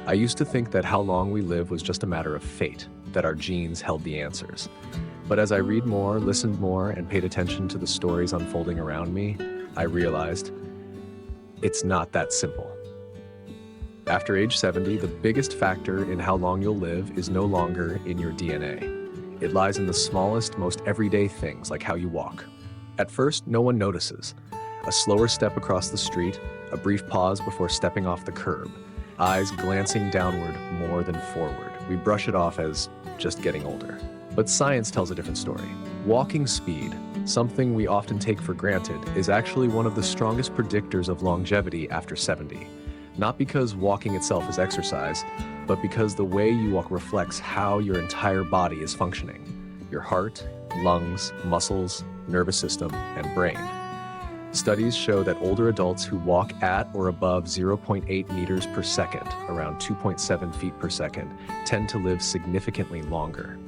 I used to think that how long we live was just a matter of fate, that our genes held the answers. But as I read more, listened more, and paid attention to the stories unfolding around me, I realized it's not that simple. After age 70, the biggest factor in how long you'll live is no longer in your DNA. It lies in the smallest, most everyday things, like how you walk. At first, no one notices. A slower step across the street, a brief pause before stepping off the curb, eyes glancing downward more than forward. We brush it off as just getting older. But science tells a different story. Walking speed, something we often take for granted, is actually one of the strongest predictors of longevity after 70. Not because walking itself is exercise, but because the way you walk reflects how your entire body is functioning. Your heart, lungs, muscles, nervous system, and brain. Studies show that older adults who walk at or above 0.8 meters per second, around 2.7 feet per second, tend to live significantly longer.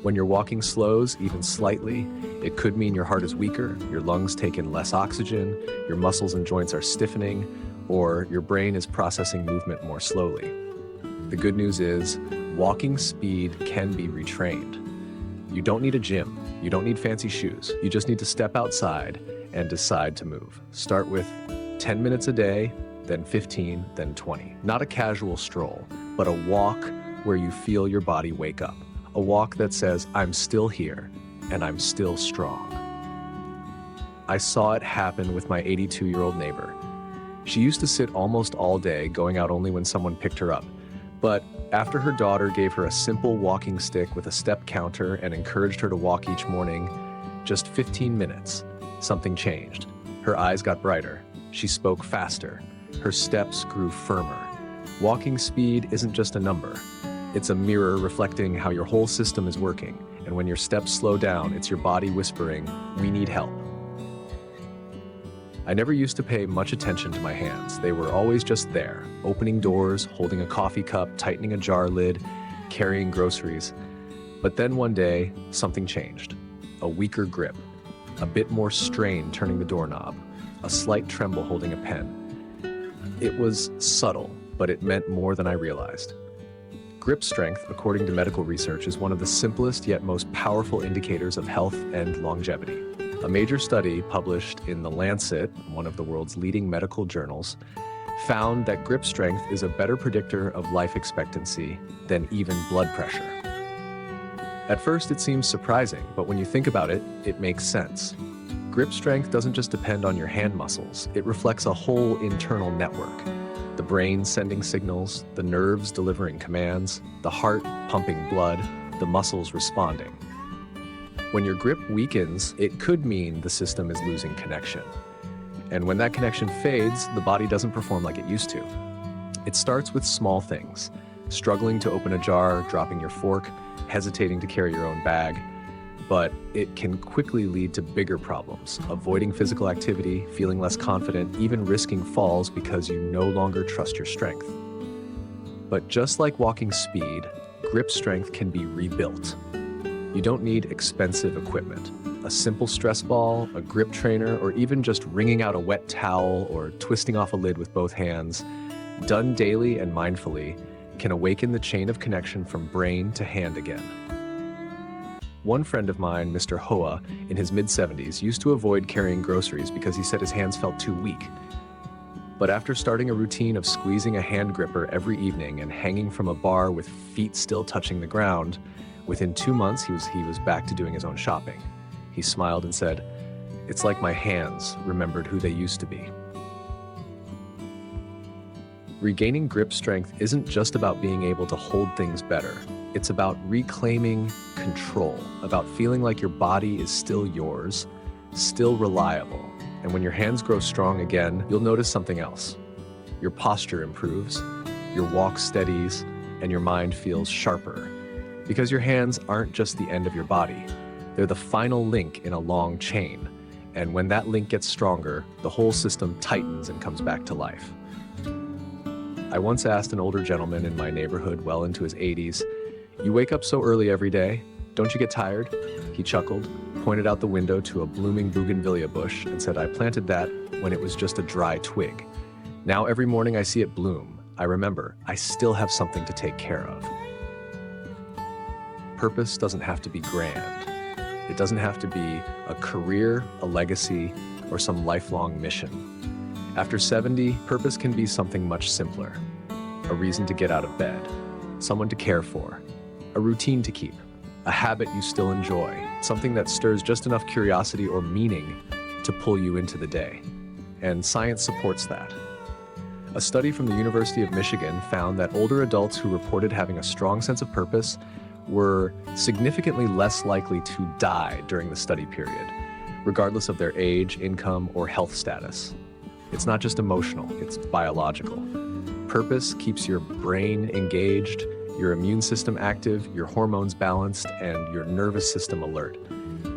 When your walking slows, even slightly, it could mean your heart is weaker, your lungs take in less oxygen, your muscles and joints are stiffening, or your brain is processing movement more slowly. The good news is, walking speed can be retrained. You don't need a gym, you don't need fancy shoes, you just need to step outside and decide to move. Start with 10 minutes a day, then 15, then 20. Not a casual stroll, but a walk where you feel your body wake up. A walk that says, I'm still here, and I'm still strong. I saw it happen with my 82-year-old neighbor. She used to sit almost all day, going out only when someone picked her up. But after her daughter gave her a simple walking stick with a step counter and encouraged her to walk each morning, just 15 minutes, something changed. Her eyes got brighter. She spoke faster. Her steps grew firmer. Walking speed isn't just a number. It's a mirror reflecting how your whole system is working. And when your steps slow down, it's your body whispering, we need help. I never used to pay much attention to my hands. They were always just there, opening doors, holding a coffee cup, tightening a jar lid, carrying groceries. But then one day, something changed. A weaker grip, a bit more strain turning the doorknob, a slight tremble holding a pen. It was subtle, but it meant more than I realized. Grip strength, according to medical research, is one of the simplest yet most powerful indicators of health and longevity. A major study published in The Lancet, one of the world's leading medical journals, found that grip strength is a better predictor of life expectancy than even blood pressure. At first, it seems surprising, but when you think about it, it makes sense. Grip strength doesn't just depend on your hand muscles, it reflects a whole internal network. The brain sending signals, the nerves delivering commands, the heart pumping blood, the muscles responding. When your grip weakens, it could mean the system is losing connection. And when that connection fades, the body doesn't perform like it used to. It starts with small things: struggling to open a jar, dropping your fork, hesitating to carry your own bag. But it can quickly lead to bigger problems: avoiding physical activity, feeling less confident, even risking falls because you no longer trust your strength. But just like walking speed, grip strength can be rebuilt. You don't need expensive equipment. A simple stress ball, a grip trainer, or even just wringing out a wet towel or twisting off a lid with both hands, done daily and mindfully, can awaken the chain of connection from brain to hand again. One friend of mine, Mr. Hoa, in his mid-70s, used to avoid carrying groceries because he said his hands felt too weak. But after starting a routine of squeezing a hand gripper every evening and hanging from a bar with feet still touching the ground, within 2 months he was back to doing his own shopping. He smiled and said, "It's like my hands remembered who they used to be." Regaining grip strength isn't just about being able to hold things better. It's about reclaiming control, about feeling like your body is still yours, still reliable. And when your hands grow strong again, you'll notice something else. Your posture improves, your walk steadies, and your mind feels sharper. Because your hands aren't just the end of your body. They're the final link in a long chain. And when that link gets stronger, the whole system tightens and comes back to life. I once asked an older gentleman in my neighborhood, well into his 80s, "You wake up so early every day, don't you get tired?" He chuckled, pointed out the window to a blooming bougainvillea bush, and said, "I planted that when it was just a dry twig. Now every morning I see it bloom. I remember I still have something to take care of. Purpose doesn't have to be grand. It doesn't have to be a career, a legacy, or some lifelong mission. After 70, purpose can be something much simpler. A reason to get out of bed, someone to care for, a routine to keep, a habit you still enjoy, something that stirs just enough curiosity or meaning to pull you into the day. And science supports that. A study from the University of Michigan found that older adults who reported having a strong sense of purpose were significantly less likely to die during the study period, regardless of their age, income, or health status. It's not just emotional, it's biological. Purpose keeps your brain engaged, your immune system active, your hormones balanced, and your nervous system alert.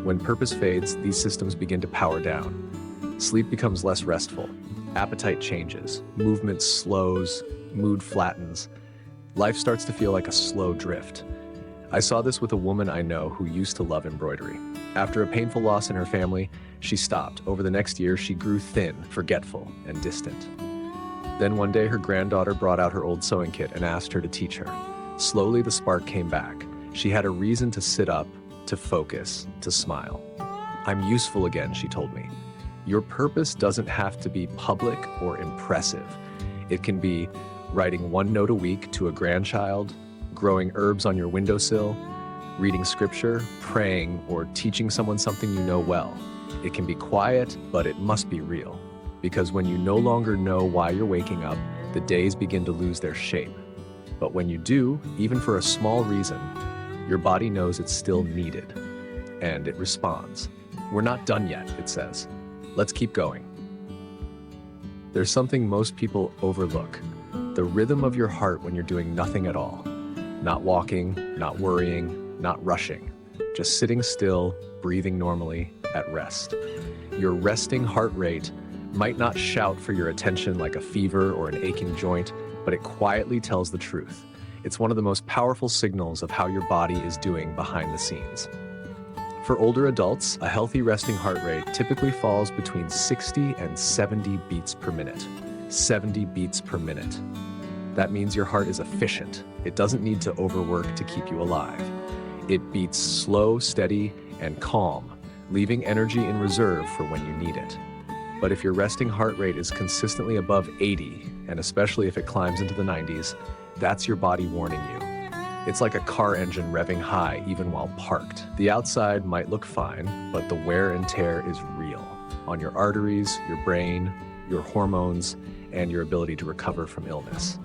When purpose fades, these systems begin to power down. Sleep becomes less restful, appetite changes, movement slows, mood flattens. Life starts to feel like a slow drift. I saw this with a woman I know who used to love embroidery. After a painful loss in her family, she stopped. Over the next year, she grew thin, forgetful, and distant. Then one day, her granddaughter brought out her old sewing kit and asked her to teach her. Slowly, the spark came back. She had a reason to sit up, to focus, to smile. "I'm useful again," she told me. Your purpose doesn't have to be public or impressive. It can be writing one note a week to a grandchild, growing herbs on your windowsill, reading scripture, praying, or teaching someone something you know well. It can be quiet, but it must be real. Because when you no longer know why you're waking up, the days begin to lose their shape. But when you do, even for a small reason, your body knows it's still needed. And it responds. "We're not done yet," it says. "Let's keep going." There's something most people overlook. The rhythm of your heart when you're doing nothing at all. Not walking, not worrying, not rushing. Just sitting still, breathing normally, at rest. Your resting heart rate might not shout for your attention like a fever or an aching joint, but it quietly tells the truth. It's one of the most powerful signals of how your body is doing behind the scenes. For older adults, a healthy resting heart rate typically falls between 60 and 70 beats per minute. 70 beats per minute. That means your heart is efficient. It doesn't need to overwork to keep you alive. It beats slow, steady, and calm, leaving energy in reserve for when you need it. But if your resting heart rate is consistently above 80, and especially if it climbs into the 90s, that's your body warning you. It's like a car engine revving high even while parked. The outside might look fine, but the wear and tear is real on your arteries, your brain, your hormones, and your ability to recover from illness.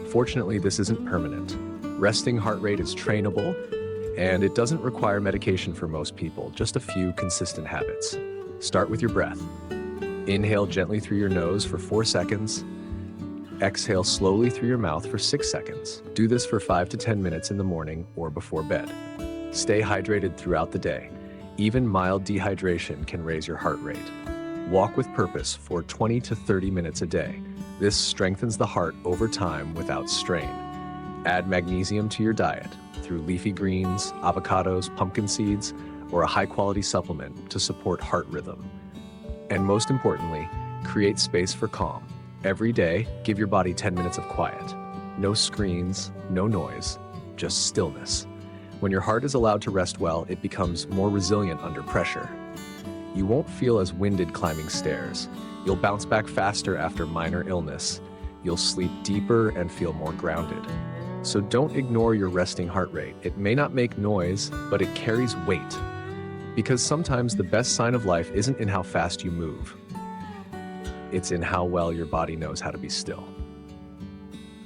Fortunately, this isn't permanent. Resting heart rate is trainable, and it doesn't require medication for most people, just a few consistent habits. Start with your breath. Inhale gently through your nose for 4 seconds. Exhale slowly through your mouth for 6 seconds. Do this for 5 to 10 minutes in the morning or before bed. Stay hydrated throughout the day. Even mild dehydration can raise your heart rate. Walk with purpose for 20 to 30 minutes a day. This strengthens the heart over time without strain. Add magnesium to your diet through leafy greens, avocados, pumpkin seeds, or a high-quality supplement to support heart rhythm. And most importantly, create space for calm. Every day, give your body 10 minutes of quiet. No screens, no noise, just stillness. When your heart is allowed to rest well, it becomes more resilient under pressure. You won't feel as winded climbing stairs. You'll bounce back faster after minor illness. You'll sleep deeper and feel more grounded. So don't ignore your resting heart rate. It may not make noise, but it carries weight. Because sometimes the best sign of life isn't in how fast you move. It's in how well your body knows how to be still.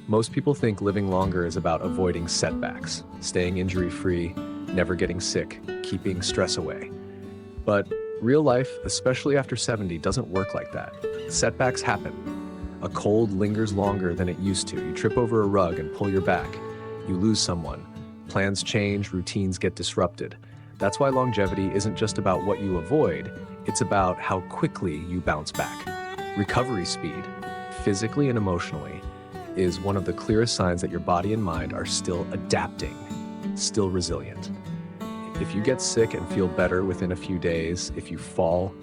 Most people think living longer is about avoiding setbacks, staying injury-free, never getting sick, keeping stress away. But real life, especially after 70, doesn't work like that. Setbacks happen. A cold lingers longer than it used to. You trip over a rug and pull your back. You lose someone. Plans change, routines get disrupted. That's why longevity isn't just about what you avoid, it's about how quickly you bounce back. Recovery speed, physically and emotionally, is one of the clearest signs that your body and mind are still adapting, still resilient. If you get sick and feel better within a few days, if you fall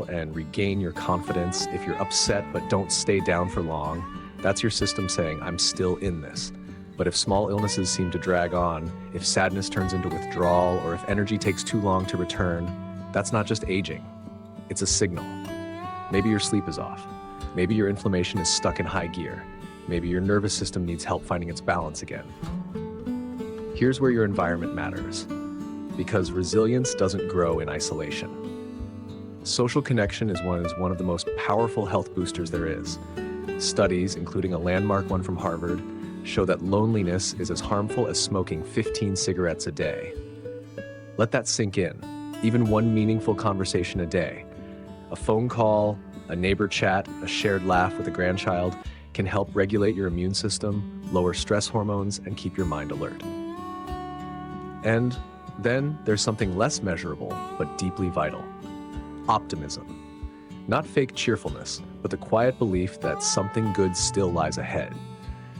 and regain your confidence, if you're upset but don't stay down for long, That's your system saying, I'm still in this. But if small illnesses seem to drag on, if sadness turns into withdrawal, or if energy takes too long to return, that's not just aging. It's a signal. Maybe your sleep is off. Maybe your inflammation is stuck in high gear. Maybe your nervous system needs help finding its balance again. Here's where your environment matters. Because resilience doesn't grow in isolation. Social connection is one of the most powerful health boosters there is. Studies, including a landmark one from Harvard, show that loneliness is as harmful as smoking 15 cigarettes a day. Let that sink in. Even one meaningful conversation a day, a phone call, a neighbor chat, a shared laugh with a grandchild can help regulate your immune system, lower stress hormones, and keep your mind alert. And then there's something less measurable, but deeply vital. Optimism. Not fake cheerfulness, but the quiet belief that something good still lies ahead.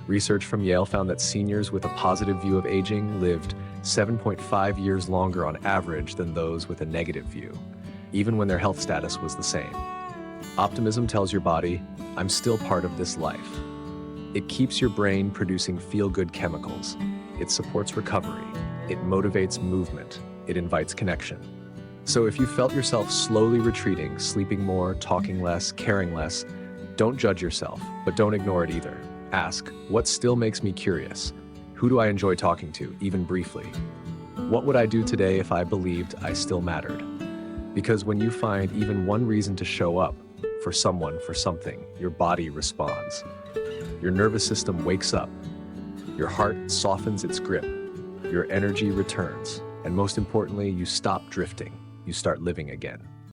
Research from Yale found that seniors with a positive view of aging lived 7.5 years longer on average than those with a negative view, even when their health status was the same. Optimism tells your body, I'm still part of this life. It keeps your brain producing feel-good chemicals. It supports recovery. It motivates movement. It invites connection. So if you felt yourself slowly retreating, sleeping more, talking less, caring less, don't judge yourself, but don't ignore it either. Ask, what still makes me curious? Who do I enjoy talking to, even briefly? What would I do today if I believed I still mattered? Because when you find even one reason to show up for someone, for something, your body responds. Your nervous system wakes up. Your heart softens its grip. Your energy returns. And most importantly, you stop drifting. You start living again.